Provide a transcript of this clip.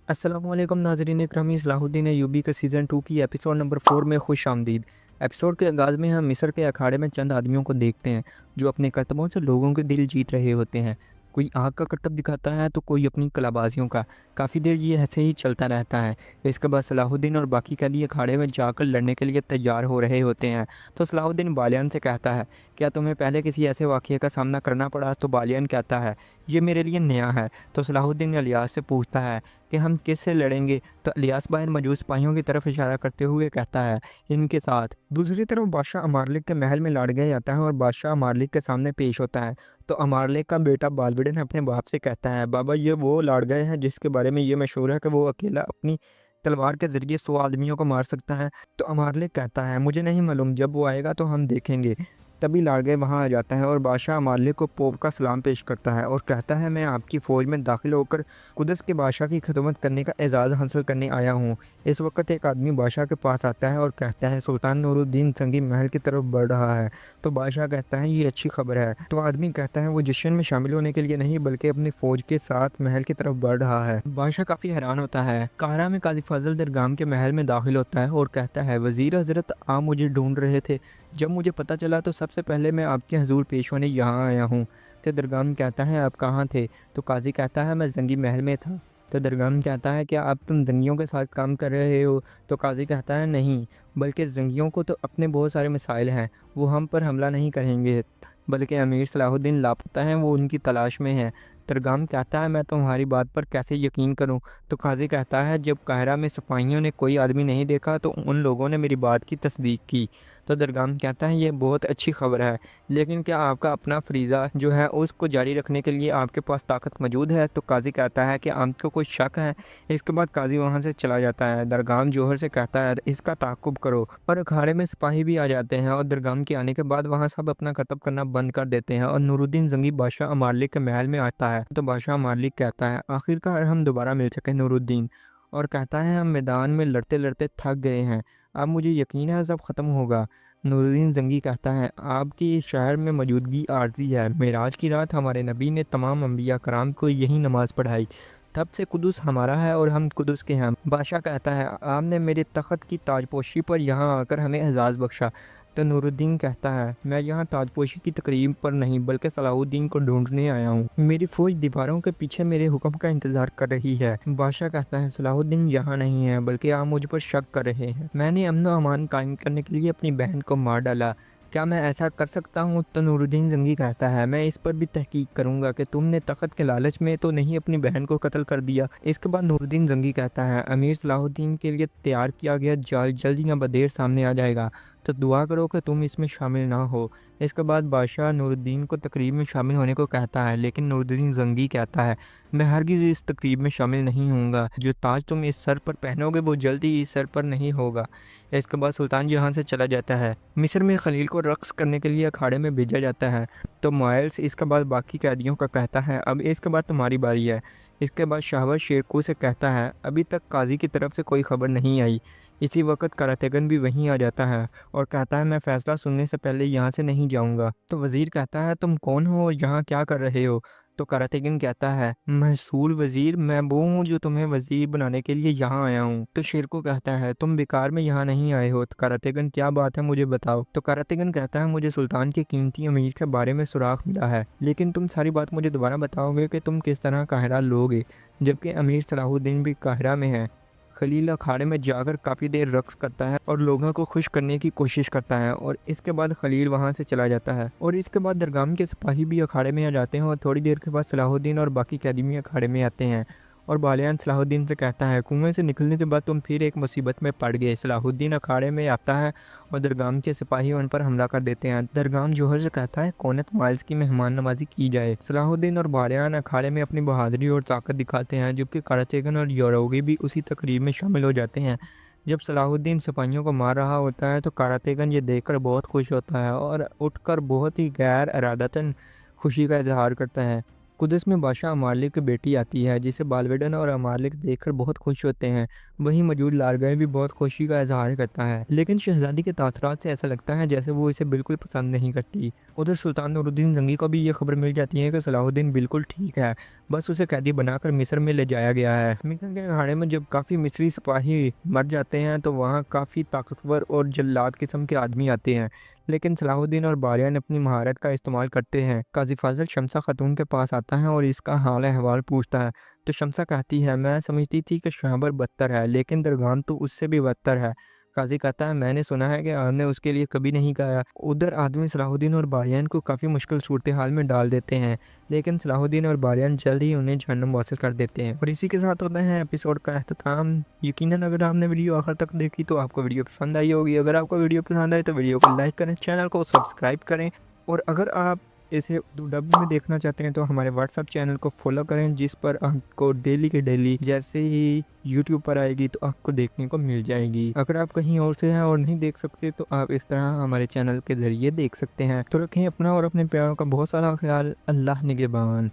अस्सलामुअलैकुम नाज़रीन इकरामी, सलाहुद्दीन अय्यूबी के सीज़न 2 की एपिसोड नंबर 4 में खुश आमदीद। एपिसोड के आगाज़ में हम मिस्र के अखाड़े में चंद आदमियों को देखते हैं जो अपने करतबों से लोगों के दिल जीत रहे होते हैं। कोई आग का करतब दिखाता है तो कोई अपनी कलाबाजियों का। काफ़ी देर ये ऐसे ही चलता रहता है। इसके बाद सलाहुद्दीन और बाकी कैदी अखाड़े में जाकर लड़ने के लिए तैयार हो रहे होते हैं। तो सलाहुद्दीन बालियान से कहता है, क्या तुम्हें पहले किसी ऐसे वाक़ये का सामना करना पड़ा? तो बालियान कहता है, ये मेरे लिए नया है। तो सलाहुद्दीन इलियास से पूछता है कि हम किससे लड़ेंगे? तो इलियास बाहर मौजूद सिपाहियों की तरफ इशारा करते हुए कहता है, इनके साथ। दूसरी तरफ बादशाह अमारलिक के महल में लाड़ गया जाता है और बादशाह अमारलिक के सामने पेश होता है। तो अमारलिक का बेटा बालबीडन अपने बाप से कहता है, बाबा ये वो लाड़ गए हैं जिसके बारे में ये मशहूर है कि वो अकेला अपनी तलवार के ज़रिए 100 आदमियों को मार सकता है। तो अमारलिक कहता है, मुझे नहीं मालूम, जब वो आएगा तो हम देखेंगे। तभी लाड़गे वहाँ आ जाता है और बादशाह अमारलिक को पोप का सलाम पेश करता है और कहता है, मैं आपकी फ़ौज में दाखिल होकर कुदस के बादशाह की खिदमत करने का एजाज़ हासिल करने आया हूँ। इस वक्त एक आदमी बादशाह के पास आता है और कहता है, सुल्तान नूरुद्दीन संगी महल की तरफ बढ़ रहा है। तो बादशाह कहता है, ये अच्छी खबर है। तो आदमी कहता है, वो जश्न में शामिल होने के लिए नहीं बल्कि अपनी फ़ौज के साथ महल की तरफ बढ़ रहा है। बादशाह काफ़ी हैरान होता है। काहरा में काजी फजल दरगाम के महल में दाखिल होता है और कहता है, वज़ीर हज़रत आप मुझे ढूंढ रहे थे। जब मुझे पता चला तो सबसे पहले मैं आपके हजूर पेश होने यहाँ आया हूँ। तो दरगाम कहता है, आप कहाँ थे? तो काजी कहता है, मैं जंगी महल में था। तो दरगाम कहता है, क्या आप तुम जंगियों के साथ काम कर रहे हो? तो काजी कहता है, नहीं, बल्कि जंगियों को तो अपने बहुत सारे मसाइल हैं, वो हम पर हमला नहीं करेंगे, बल्कि अमीर सलाहुद्दीन लापता हैं, वो उनकी तलाश में हैं। दरगाम कहता है, मैं तुम्हारी बात पर कैसे यकीन करूं? तो काजी कहता है, जब काहिरा में सिपाहियों ने कोई आदमी नहीं देखा तो उन लोगों ने मेरी बात की तस्दीक की। तो दरगाम कहता है, ये बहुत अच्छी खबर है, लेकिन क्या आपका अपना फरीज़ा जो है उसको जारी रखने के लिए आपके पास ताकत मौजूद है? तो काजी कहता है कि आपको कोई शक है? इसके बाद काजी वहाँ से चला जाता है। दरगाम जौहर से कहता है, इसका ताक़ुब करो। और अखाड़े में सिपाही भी आ जाते हैं और दरगाम के आने के बाद वहाँ सब अपना करतब करना बंद कर देते हैं और नूरुद्दीन जंगी बादशाह अमारलिक के महल में आता है। तो बादशाह अमारलिक कहता है, आखिरकार हम दोबारा मिल सके नूरुद्दीन। और कहता है, हम मैदान में लड़ते लड़ते थक गए हैं, अब मुझे यकीन है सब ख़त्म होगा। नूरुद्दीन जंगी कहता है, आपकी इस शहर में मौजूदगी आर्जी है। मेराज की रात हमारे नबी ने तमाम अंबिया कराम को यही नमाज़ पढ़ाई, तब से कुदस हमारा है और हम कुदस के हैं। बादशाह कहता है, आपने मेरे तख्त की ताजपोशी पर यहाँ आकर हमें एजाज़ बख्शा। तो नूरुद्दीन कहता है, मैं यहाँ ताजपोशी की तकरीब पर नहीं बल्कि सलाहुद्दीन को ढूंढने आया हूँ। मेरी फ़ौज दीवारों के पीछे मेरे हुक्म का इंतज़ार कर रही है। बादशाह कहता है, सलाहुद्दीन यहाँ नहीं है बल्कि आप मुझ पर शक कर रहे हैं। मैंने अमन व अमान कायम करने के लिए अपनी बहन को मार डाला, क्या मैं ऐसा कर सकता हूँ? तो नूरुद्दीन जंगी कहता है, मैं इस पर भी तहकीक करूँगा कि तुमने तख्त के लालच में तो नहीं अपनी बहन को कत्ल कर दिया। इसके बाद नूरुद्दीन जंगी कहता है, अमीर सलाहुद्दीन के लिए तैयार किया गया जाल जल्द या बदेर सामने आ जाएगा, तो दुआ करो कि तुम इसमें शामिल ना हो। इसके बाद बादशाह नूरुद्दीन को तकरीब में शामिल होने को कहता है, लेकिन नूरुद्दीन जंगी कहता है, मैं हरगिज़ इस तकरीब में शामिल नहीं होऊंगा। जो ताज तुम इस सर पर पहनोगे वो जल्दी ही इस सर पर नहीं होगा। इसके बाद सुल्तान यहाँ से चला जाता है। मिस्र में खलील को रक्स करने के लिए अखाड़े में भेजा जाता है। तो माइल्स इसके बाद बाकी कैदियों का कहता है, अब इसके बाद तुम्हारी बारी है। इसके बाद शाहबाज शेरकू से कहता है, अभी तक काजी की तरफ से कोई खबर नहीं आई। इसी वक्त करातेगन भी वहीं आ जाता है और कहता है, मैं फ़ैसला सुनने से पहले यहाँ से नहीं जाऊँगा। तो वज़ीर कहता है, तुम कौन हो और यहाँ क्या कर रहे हो? तो करातेगन कहता है, महसूल वज़ीर, मैं वो हूँ जो तुम्हें वज़ीर बनाने के लिए यहाँ आया हूँ। तो शेरको कहता है, तुम बेकार में यहाँ नहीं आए हो। तो करातेगन, क्या बात है, मुझे बताओ। तो करातेगन कहता है, मुझे सुल्तान के कीमती अमीर के बारे में सुराग मिला है, लेकिन तुम सारी बात मुझे दोबारा बताओगे कि तुम किस तरह काहिरा लोगे, जबकि अमीर सलाहुद्दीन भी काहिरा में है। खलील अखाड़े में जाकर काफ़ी देर रक्स करता है और लोगों को खुश करने की कोशिश करता है और इसके बाद खलील वहाँ से चला जाता है। और इसके बाद दरगाम के सिपाही भी अखाड़े में आ जाते हैं और थोड़ी देर के बाद सलाहुद्दीन और बाकी कैदी भी अखाड़े में आते हैं। और बालियान सलाहुद्दीन से कहता है, कुएं से निकलने के बाद तुम फिर एक मुसीबत में पड़ गए। सलाहुद्दीन अखाड़े में आता है और दरगाम के सिपाही उन पर हमला कर देते हैं। दरगाम जौहर से कहता है, कोनत माइल्स की मेहमान नवाजी की जाए। सलाहुद्दीन और बालियान अखाड़े में अपनी बहादुरी और ताकत दिखाते हैं, जबकि करातेगन और योरोगी भी उसी तकरीब में शामिल हो जाते हैं। जब सलाहुद्दीन सिपाहियों को मार रहा होता है तो करातेगन ये देखकर बहुत खुश होता है और उठकर बहुत ही गैर इरादतन खुशी का इजहार करता है। कुदस में बादशाह अमालिक की बेटी आती है जिसे बालवेडन और अमालिक देखकर बहुत खुश होते हैं। वहीं मौजूद लारगाय भी बहुत खुशी का इजहार करता है, लेकिन शहजादी के तासरात से ऐसा लगता है जैसे वो इसे बिल्कुल पसंद नहीं करती। उधर सुल्तान नूरुद्दीन जंगी को भी ये खबर मिल जाती है कि सलाहुद्दीन बिल्कुल ठीक है, बस उसे कैदी बनाकर मिस्र में ले जाया गया है। मिस्र के अखाड़े में जब काफ़ी मिस्री सिपाही मर जाते हैं तो वहाँ काफ़ी ताकतवर और जल्लाद किस्म के आदमी आते हैं, लेकिन सलाहुद्दीन और बारियान अपनी महारत का इस्तेमाल करते हैं। काजी फाजल शमसा खातून के पास आता है और इसका हाल अहवाल पूछता है, तो शमसा कहती है, मैं समझती थी कि शाहबर बदतर है, लेकिन दरगान तो उससे भी बदतर है। काजी कहता है, मैंने सुना है कि आपने उसके लिए कभी नहीं कहा। उधर आदमी सलाहुद्दीन और बारियान को काफ़ी मुश्किल सूरत हाल में डाल देते हैं, लेकिन सलाहुद्दीन और बारियान जल्द ही उन्हें जहन्नम वासिल कर देते हैं। और इसी के साथ होता है एपिसोड का अख्ताम। यकीनन अगर आपने वीडियो आखिर तक देखी तो आपको वीडियो पसंद आई होगी। अगर आपको वीडियो पसंद आए तो वीडियो को लाइक करें, चैनल को सब्सक्राइब करें, और अगर आप इसे उर्दू डब में देखना चाहते हैं तो हमारे व्हाट्सअप चैनल को फॉलो करें, जिस पर आपको डेली के डेली जैसे ही यूट्यूब पर आएगी तो आपको देखने को मिल जाएगी। अगर आप कहीं और से हैं और नहीं देख सकते तो आप इस तरह हमारे चैनल के ज़रिए देख सकते हैं। तो रखें अपना और अपने प्यारों का बहुत सारा ख्याल। अल्लाह निगहबान।